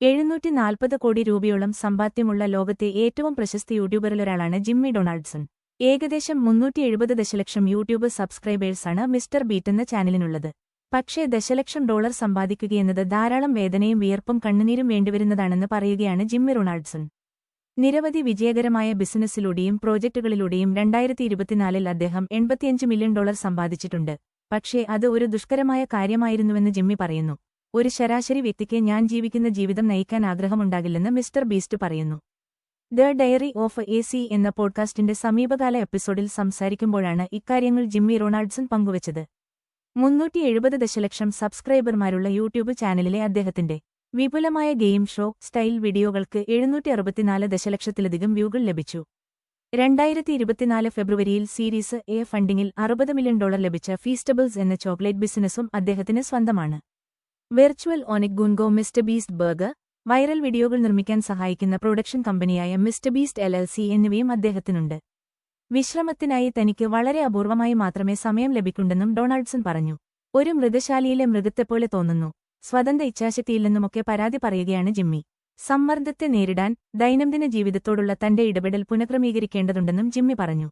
740 കോടി രൂപയോളം സമ്പാദ്യമുള്ള ലോകത്തെ ഏറ്റവും പ്രശസ്ത യൂട്യൂബറിലൊരാളാണ് ജിമ്മി ഡൊണാൾഡ്സൺ. ഏകദേശം 370 ദശലക്ഷം യൂട്യൂബ് സബ്സ്ക്രൈബേഴ്സാണ് മിസ്റ്റർ ബീറ്റ് എന്ന ചാനലിനുള്ളത്. പക്ഷേ ദശലക്ഷം ഡോളർ സമ്പാദിക്കുകയെന്നത് ധാരാളം വേദനയും വിയർപ്പും കണ്ണുനീരും വേണ്ടിവരുന്നതാണെന്ന് പറയുകയാണ് ജിമ്മി ഡൊണാൾഡ്സൺ. നിരവധി വിജയകരമായ ബിസിനസ്സിലൂടെയും പ്രോജക്റ്റുകളിലൂടെയും 2024-ൽ അദ്ദേഹം $85 മില്യൺ സമ്പാദിച്ചിട്ടുണ്ട്. പക്ഷേ അത് ഒരു ദുഷ്കരമായ കാര്യമായിരുന്നുവെന്ന് ജിമ്മി പറയുന്നു. ഒരു ശരാശരി വ്യക്തിക്ക് ഞാൻ ജീവിക്കുന്ന ജീവിതം നയിക്കാൻ ആഗ്രഹമുണ്ടാകില്ലെന്ന് മിസ്റ്റർ ബീസ്റ്റ് പറയുന്നു. The diary of a C എന്ന പോഡ്കാസ്റ്റിന്റെ സമീപകാല എപ്പിസോഡിൽ സംസാരിക്കുമ്പോഴാണ് ഇക്കാര്യങ്ങൾ ജിമ്മി ഡൊണാൾഡ്സൺ പങ്കുവച്ചത്. 370 ദശലക്ഷം സബ്സ്ക്രൈബർമാരുള്ള യൂട്യൂബ് ചാനലിലെ അദ്ദേഹത്തിന്റെ വിപുലമായ ഗെയിം ഷോ സ്റ്റൈൽ വീഡിയോകൾക്ക് 764 ദശലക്ഷത്തിലധികം വ്യൂകൾ ലഭിച്ചു. 2024 ഫെബ്രുവരിയിൽ സീരീസ് എ ഫണ്ടിങ്ങിൽ $60 മില്യൺ ലഭിച്ച ഫീസ്റ്റബിൾസ് എന്ന ചോക്ലേറ്റ് ബിസിനസ്സും അദ്ദേഹത്തിന് സ്വന്തമാണ്. വെർച്വൽ ഓനിക് മിസ്റ്റർ ബീസ്റ്റ് ബർഗർ, വൈറൽ വീഡിയോകൾ നിർമ്മിക്കാൻ സഹായിക്കുന്ന പ്രൊഡക്ഷൻ കമ്പനിയായ മിസ്റ്റർ ബീസ്റ്റ് LLC എന്നിവയും അദ്ദേഹത്തിനുണ്ട്. വിശ്രമത്തിനായി തനിക്ക് വളരെ അപൂർവമായി മാത്രമേ സമയം ലഭിക്കുണ്ടെന്നും ഡൊണാൾഡ്സൺ പറഞ്ഞു. ഒരു മൃഗശാലയിലെ മൃഗത്തെപ്പോലെ തോന്നുന്നു, സ്വതന്ത്ര ഇച്ഛാശക്തിയില്ലെന്നുമൊക്കെ പരാതി പറയുകയാണ് ജിമ്മി. സമ്മർദ്ദത്തെ നേരിടാൻ ദൈനംദിന ജീവിതത്തോടുള്ള തന്റെ ഇടപെടൽ പുനഃക്രമീകരിക്കേണ്ടതുണ്ടെന്നും ജിമ്മി പറഞ്ഞു.